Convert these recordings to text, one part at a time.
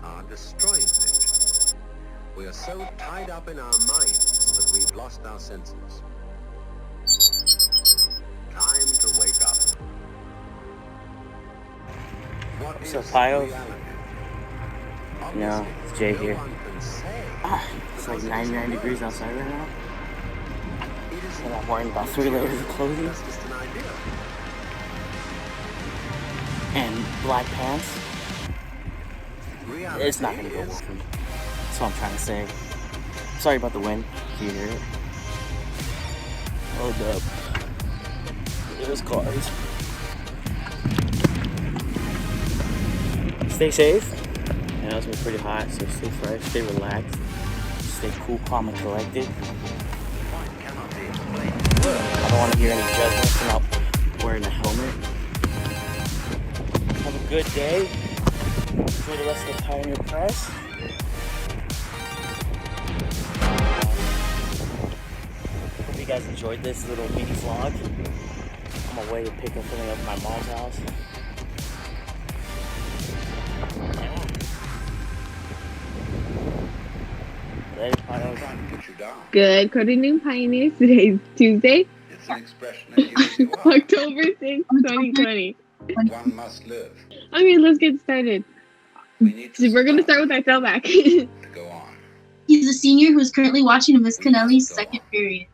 are destroying nature. We are so tied up in our minds that we've lost our senses. Time to wake up. What's up, Piles? No, it's Jay here. It's like 99 degrees outside right now. And I'm wearing about 3 layers of clothing. And black pants. It's not gonna go well for me. That's what I'm trying to say. Sorry about the wind. Can you hear it? Hold up. There's cars. Stay safe. I know it's been pretty hot, so stay fresh, stay relaxed, stay cool, calm, and collected. I don't want to hear any judgments about wearing a helmet. Have a good day. Enjoy the rest of the Pioneer Press. Hope you guys enjoyed this little mini vlog. I'm away to pick up something up at my mom's house. Good afternoon, Pioneers. Today's Tuesday, It's an expression that you October 6th, 2020. One must live. Okay, let's get started. We need to We're going to start with our throwback. to go on. He's a senior who is currently watching Miss Kennelly's second period.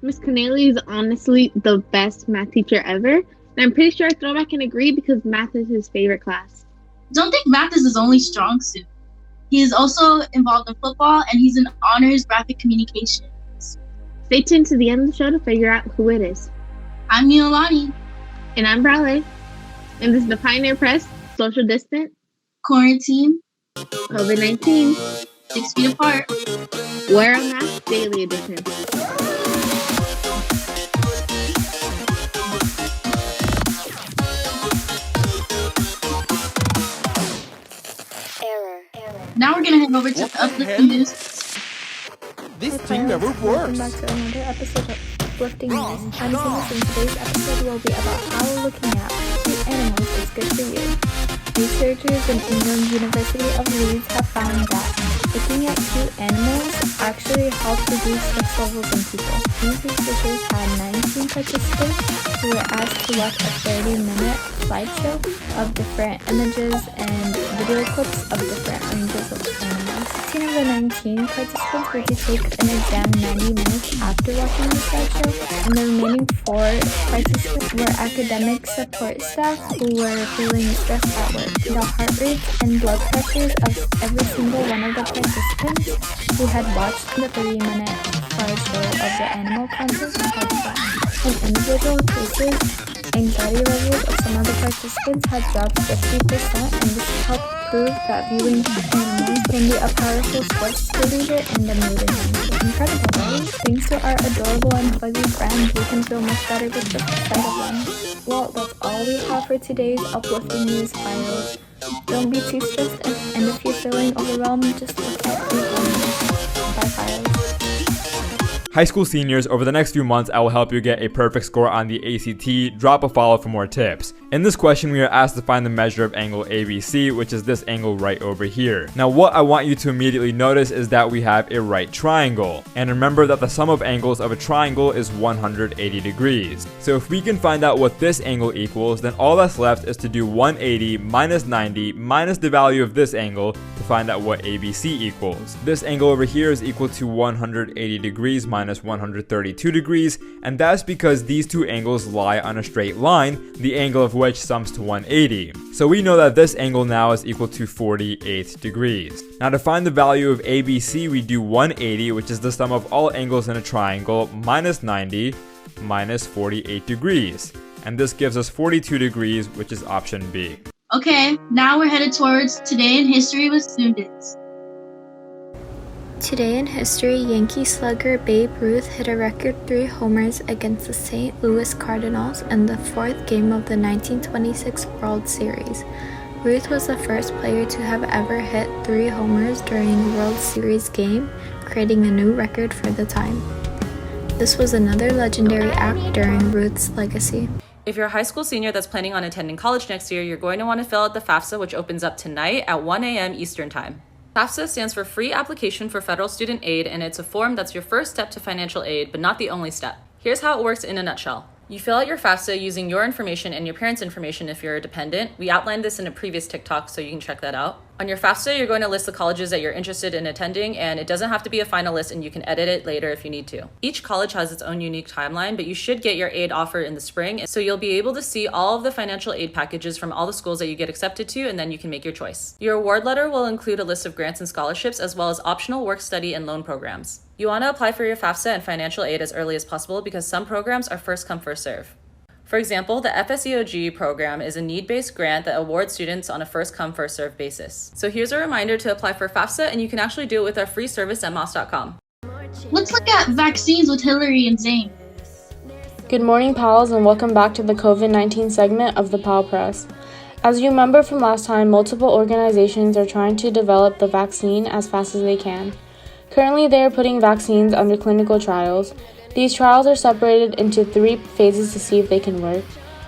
Miss Connelly is honestly the best math teacher ever. And I'm pretty sure our throwback can agree because math is his favorite class. Don't think math is his only strong suit. He is also involved in football, and he's in honors graphic communications. Stay tuned to the end of the show to figure out who it is. I'm Neolani. And I'm Brale. And this is the Pioneer Press, social distant, Quarantine, COVID-19, 6 feet apart. wear a mask daily edition. Now we're gonna head over to the uplifting news. This thing never works. Welcome back to another episode of Uplifting News. I'm Simus, and today's episode will be about how looking at cute animals is good for you. Researchers in England University of Leeds have found that looking at cute animals actually helps reduce stress levels in people. These researchers had 19 participants who were asked to watch a 30-minute slideshow of different images and video clips of different ranges of animals. 16 of the 19 participants were to take an exam 90 minutes after watching the slideshow, and the remaining 4 participants were academic support staff who were feeling stressed at work. The heart rates and blood pressures of every single one of the participants who had watched the 30-minute slideshow of the animal content had dropped. In individual cases, anxiety levels of some of the participants had dropped 50%, and this helped prove that viewing animals can be a powerful stress reliever and a mood enhancer. Incredible, right? Thanks to our adorable and fuzzy friends, we can feel much better with just the sight of them. Well, that's all we have for today's uplifting news files. Don't be too stressed, and if you're feeling overwhelmed, just look at these ones. Bye, files. High school seniors, over the next few months, I will help you get a perfect score on the ACT. Drop a follow for more tips. In this question, we are asked to find the measure of angle ABC, which is this angle right over here. Now, what I want you to immediately notice is that we have a right triangle. And remember that the sum of angles of a triangle is 180 degrees. So if we can find out what this angle equals, then all that's left is to do 180 minus 90 minus the value of this angle to find out what ABC equals. This angle over here is equal to 180 degrees minus 132 degrees, and that's because these two angles lie on a straight line, the angle of which sums to 180. So we know that this angle now is equal to 48 degrees. Now to find the value of ABC, we do 180, which is the sum of all angles in a triangle, minus 90 minus 48 degrees. And this gives us 42 degrees, which is option B. Okay, now we're headed towards Today in History with students. Today in history, Yankee slugger Babe Ruth hit a record 3 homers against the St. Louis Cardinals in the 4th game of the 1926 World Series. Ruth was the first player to have ever hit 3 homers during a World Series game, creating a new record for the time. This was another legendary act during Ruth's legacy. If you're a high school senior that's planning on attending college next year, you're going to want to fill out the FAFSA, which opens up tonight at 1 a.m. Eastern Time. FAFSA stands for Free Application for Federal Student Aid, and it's a form that's your first step to financial aid, but not the only step. Here's how it works in a nutshell. You fill out your FAFSA using your information and your parents' information if you're a dependent. We outlined this in a previous TikTok, so you can check that out. On your FAFSA, you're going to list the colleges that you're interested in attending, and it doesn't have to be a final list, and you can edit it later if you need to. Each college has its own unique timeline, but you should get your aid offer in the spring, so you'll be able to see all of the financial aid packages from all the schools that you get accepted to, and then you can make your choice. Your award letter will include a list of grants and scholarships, as well as optional work study and loan programs. You want to apply for your FAFSA and financial aid as early as possible because some programs are first come, first serve. For example, the FSEOG program is a need-based grant that awards students on a first-come, first-served basis. So here's a reminder to apply for FAFSA, and you can actually do it with our free service at moss.com. Let's look at vaccines with Hillary and Zane. Good morning, pals, and welcome back to the COVID-19 segment of the Pal Press. As you remember from last time, multiple organizations are trying to develop the vaccine as fast as they can. Currently, they are putting vaccines under clinical trials. These trials are separated into 3 phases to see if they can work.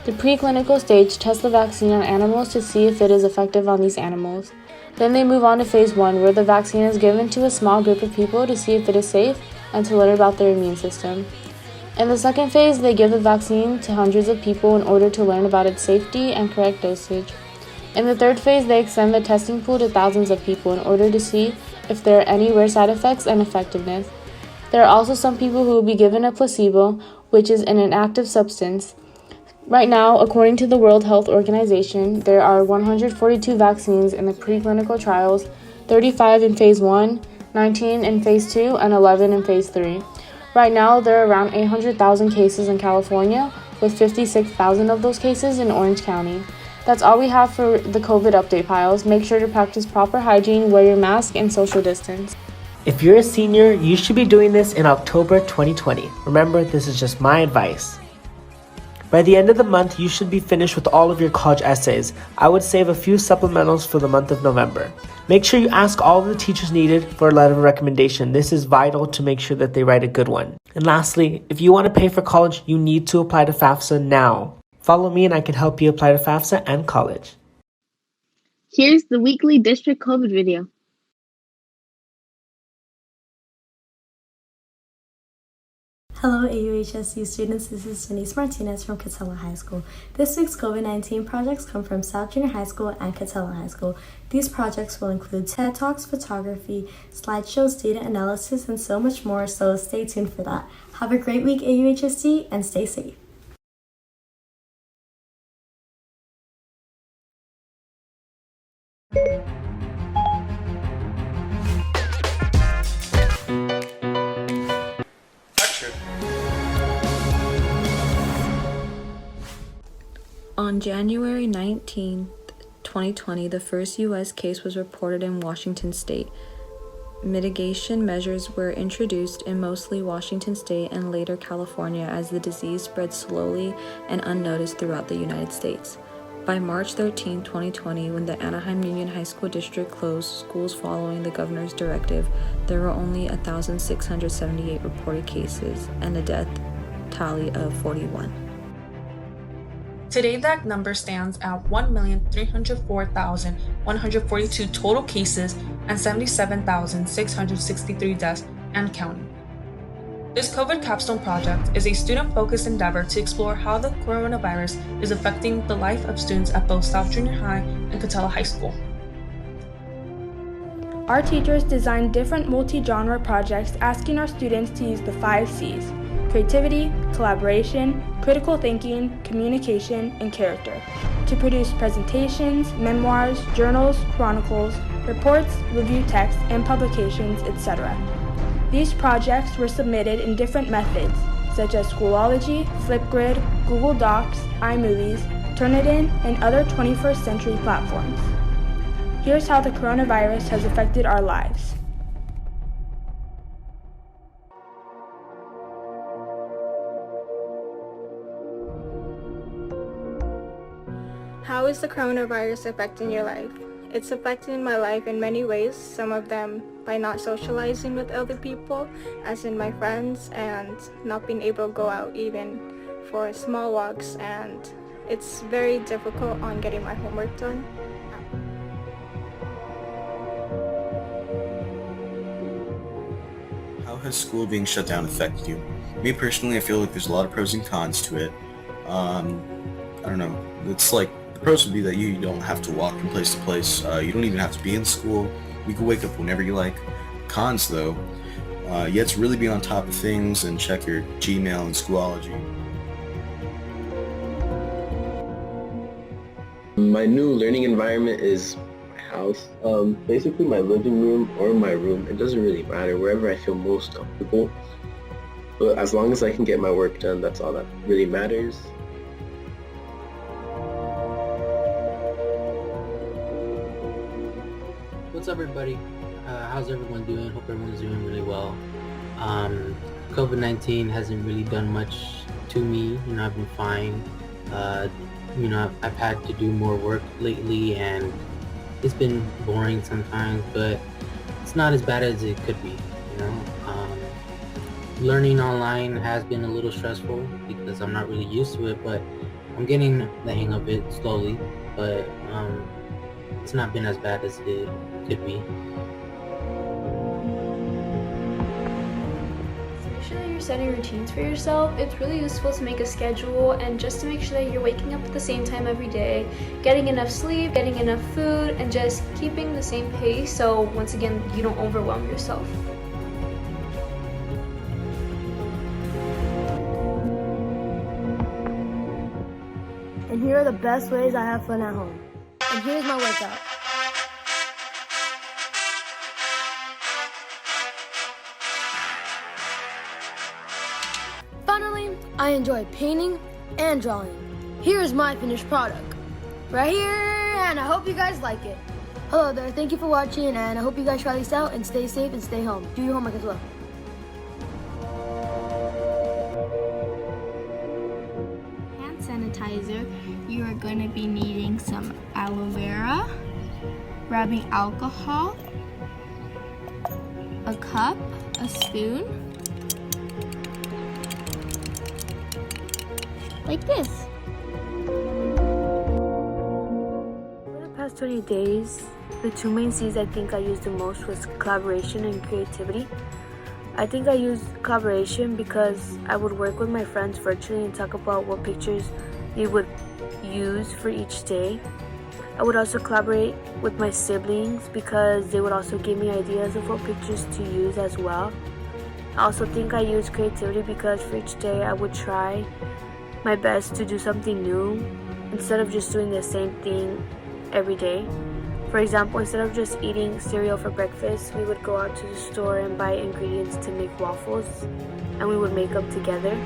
The preclinical stage tests the vaccine on animals to see if it is effective on these animals. Then they move on to phase 1, where the vaccine is given to a small group of people to see if it is safe and to learn about their immune system. In the second phase, they give the vaccine to hundreds of people in order to learn about its safety and correct dosage. In the third phase, they extend the testing pool to thousands of people in order to see if there are any rare side effects and effectiveness. There are also some people who will be given a placebo, which is an inactive substance. Right now, according to the World Health Organization, there are 142 vaccines in the preclinical trials, 35 in phase 1, 19 in phase 2, and 11 in phase 3. Right now, there are around 800,000 cases in California, with 56,000 of those cases in Orange County. That's all we have for the COVID update, piles. Make sure to practice proper hygiene, wear your mask, and social distance. If you're a senior, you should be doing this in October 2020. Remember, this is just my advice. By the end of the month, you should be finished with all of your college essays. I would save a few supplementals for the month of November. Make sure you ask all of the teachers needed for a letter of recommendation. This is vital to make sure that they write a good one. And lastly, if you want to pay for college, you need to apply to FAFSA now. Follow me and I can help you apply to FAFSA and college. Here's the weekly district COVID video. Hello AUHSU students, this is Denise Martinez from Catella High School. This week's COVID-19 projects come from South Junior High School and Catella High School. These projects will include TED Talks, photography, slideshows, data analysis, and so much more, so stay tuned for that. Have a great week AUHSC and stay safe. On January 19, 2020, the first U.S. case was reported in Washington state. Mitigation measures were introduced in mostly Washington state and later California as the disease spread slowly and unnoticed throughout the United States. By March 13, 2020, when the Anaheim Union High School District closed schools following the governor's directive, there were only 1,678 reported cases and a death tally of 41. Today, that number stands at 1,304,142 total cases and 77,663 deaths and counting. This COVID Capstone Project is a student-focused endeavor to explore how the coronavirus is affecting the life of students at both South Junior High and Catella High School. Our teachers designed different multi-genre projects asking our students to use the 5 C's: creativity, collaboration, critical thinking, communication, and character, to produce presentations, memoirs, journals, chronicles, reports, review texts, and publications, etc. These projects were submitted in different methods, such as Schoolology, Flipgrid, Google Docs, iMovies, Turnitin, and other 21st century platforms. Here's how the coronavirus has affected our lives. How is the coronavirus affecting your life? It's affecting my life in many ways, some of them by not socializing with other people, as in my friends, and not being able to go out even for small walks, and it's very difficult on getting my homework done. How has school being shut down affected you? Me personally, I feel like there's a lot of pros and cons to it. I don't know. It's like the pros would be that you don't have to walk from place to place. You don't even have to be in school. You can wake up whenever you like. Cons, though, you have to really be on top of things and check your Gmail and Schoology. My new learning environment is my house. Basically my living room or my room. It doesn't really matter, wherever I feel most comfortable. But as long as I can get my work done, that's all that really matters. What's up, everybody? How's everyone doing? Hope everyone's doing really well. COVID-19 hasn't really done much to me. I've been fine. I've had to do more work lately, and it's been boring sometimes, but it's not as bad as it could be. Learning online has been a little stressful because I'm not really used to it, but I'm getting the hang of it slowly. But it's not been as bad as it could be. Make sure that you're setting routines for yourself. It's really useful to make a schedule and just to make sure that you're waking up at the same time every day, getting enough sleep, getting enough food, and just keeping the same pace so once again you don't overwhelm yourself. And here are the best ways I have fun at home. And here's my workout. Finally, I enjoy painting and drawing. Here's my finished product. Right here, and I hope you guys like it. Hello there, thank you for watching, and I hope you guys try this out and stay safe and stay home. Do your homework as well. Hand sanitizer, you are going to be needing some aloe vera, rubbing alcohol, a cup, a spoon, like this. For the past 20 days, the two main C's I think I used the most was collaboration and creativity. I think I used collaboration because I would work with my friends virtually and talk about what pictures they would use for each day. I would also collaborate with my siblings because they would also give me ideas of what pictures to use as well. I also think I used creativity because for each day I would try my best to do something new instead of just doing the same thing every day. For example, instead of just eating cereal for breakfast, we would go out to the store and buy ingredients to make waffles, and we would make them together.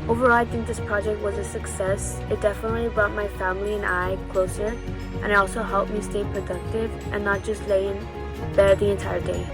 Overall, I think this project was a success. It definitely brought my family and I closer, and it also helped me stay productive and not just lay in bed the entire day.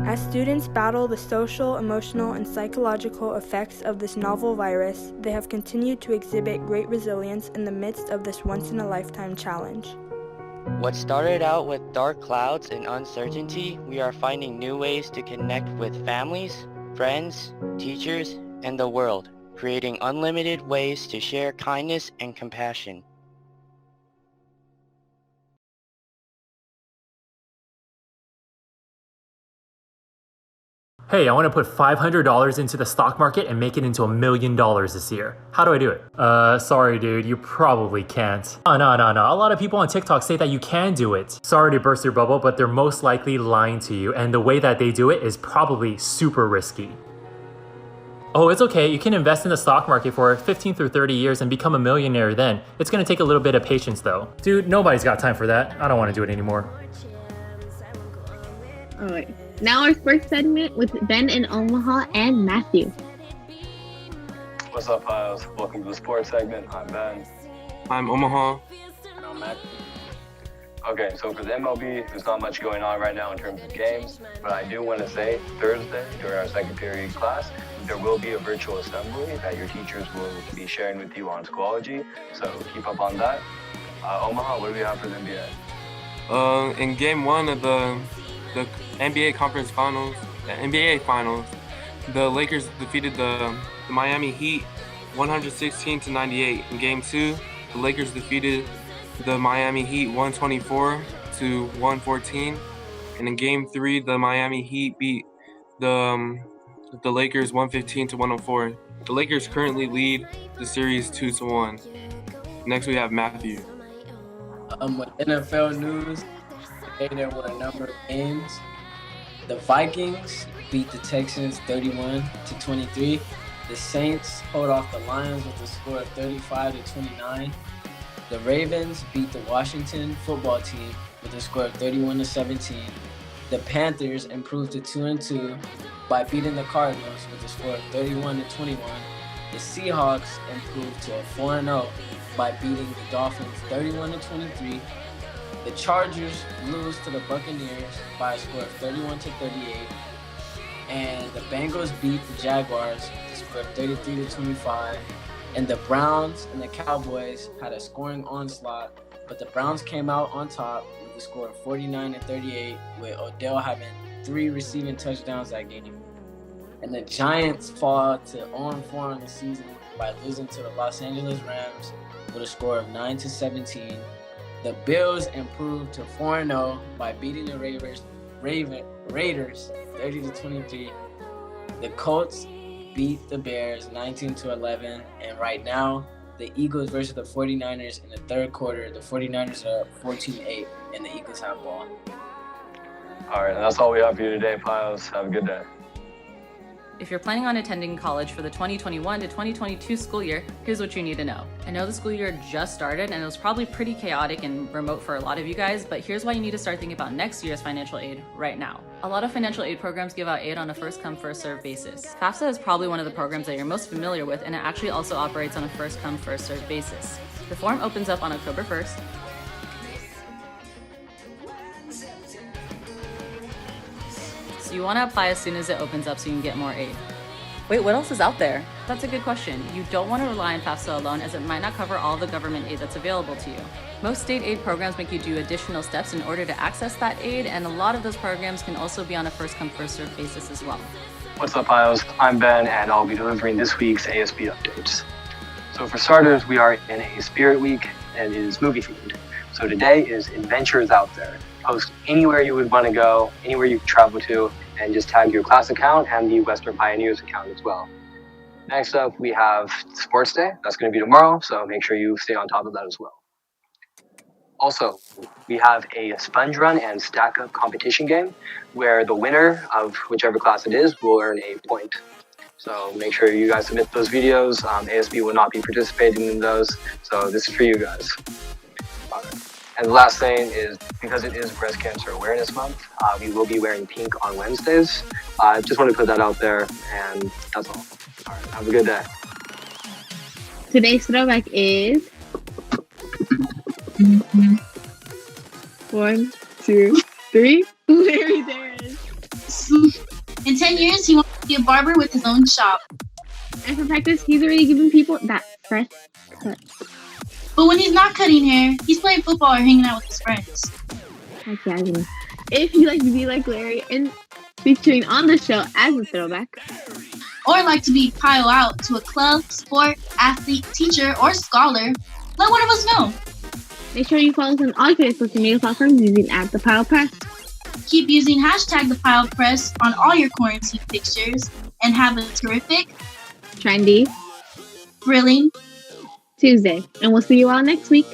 As students battle the social, emotional, and psychological effects of this novel virus, they have continued to exhibit great resilience in the midst of this once-in-a-lifetime challenge. What started out with dark clouds and uncertainty, we are finding new ways to connect with families, friends, teachers, and the world, creating unlimited ways to share kindness and compassion. Hey, I want to put $500 into the stock market and make it into $1 million this year. How do I do it? Sorry dude, you probably can't. No. A lot of people on TikTok say that you can do it. Sorry to burst your bubble, but they're most likely lying to you, and the way that they do it is probably super risky. Oh, it's okay. You can invest in the stock market for 15 through 30 years and become a millionaire then. It's gonna take a little bit of patience though. Dude, nobody's got time for that. I don't want to do it anymore. Alright. Now our first segment with Ben in Omaha and Matthew. What's up, Piles? Welcome to the sports segment. I'm Ben. I'm Omaha. And I'm Matthew. Okay, so for the MLB, there's not much going on right now in terms of games, but I do want to say Thursday during our second period class, there will be a virtual assembly that your teachers will be sharing with you on Schoology, so keep up on that. Omaha, what do we have for the NBA? In game one of the NBA Conference Finals, the NBA Finals, the Lakers defeated the Miami Heat 116-98. In game two, the Lakers defeated the Miami Heat 124-114. And in game three, the Miami Heat beat the Lakers 115-104. The Lakers currently lead the series 2-1. Next we have Matthew. With NFL news, today there were a number of games. The Vikings beat the Texans 31-23. The Saints hold off the Lions with a score of 35-29. The Ravens beat the Washington football team with a score of 31-17. The Panthers improved to 2-2 by beating the Cardinals with a score of 31-21. The Seahawks improved to a 4-0 by beating the Dolphins 31-23. The Chargers lose to the Buccaneers by a score of 31-38. And the Bengals beat the Jaguars with a score of 33-25. And the Browns and the Cowboys had a scoring onslaught, but the Browns came out on top with a score of 49-38, with Odell having 3 receiving touchdowns that game. And the Giants fall to 0-4 in the season by losing to the Los Angeles Rams with a score of 9-17. The Bills improved to 4-0 by beating the Raiders 30-23. The Colts beat the Bears 19-11, and right now the Eagles versus the 49ers in the third quarter. The 49ers are up 14-8 and the Eagles have ball. All right, and that's all we have for you today, Piles. Have a good day. If you're planning on attending college for the 2021 to 2022 school year, here's what you need to know. I know the school year just started and it was probably pretty chaotic and remote for a lot of you guys, but here's why you need to start thinking about next year's financial aid right now. A lot of financial aid programs give out aid on a first-come, first-served basis. FAFSA is probably one of the programs that you're most familiar with, and it actually also operates on a first-come, first-served basis. The form opens up on October 1st. So you want to apply as soon as it opens up so you can get more aid. Wait, what else is out there? That's a good question. You don't want to rely on FAFSA alone, as it might not cover all the government aid that's available to you. Most state aid programs make you do additional steps in order to access that aid, and a lot of those programs can also be on a first-come, first-served basis as well. What's up, Piles? I'm Ben, and I'll be delivering this week's ASB Updates. So for starters, we are in a Spirit Week, and it is movie-themed. So today is Adventures Out There. Post anywhere you would want to go, anywhere you could travel to, and just tag your class account and the Western Pioneers account as well. Next up, we have Sports Day. That's going to be tomorrow, so make sure you stay on top of that as well. Also, we have a sponge run and stack up competition game where the winner of whichever class it is will earn a point. So make sure you guys submit those videos. ASB will not be participating in those, so this is for you guys. All right. And the last thing is, because it is Breast Cancer Awareness Month, we will be wearing pink on Wednesdays. I just want to put that out there, and that's all. All right, have a good day. Today's throwback is 1, 2, 3. Larry Darren. In 10 years, he wants to be a barber with his own shop. And for practice, he's already giving people that fresh cut. But when he's not cutting hair, he's playing football or hanging out with his friends. Exactly. If you like to be like Larry and featuring on the show as a throwback, or like to be pile out to a club, sport, athlete, teacher, or scholar, let one of us know. Make sure you follow us on all your social media platforms using @ThePilePress. Keep using hashtag the Pile Press on all your quarantine pictures, and have a terrific, trendy, thrilling Tuesday. And we'll see you all next week.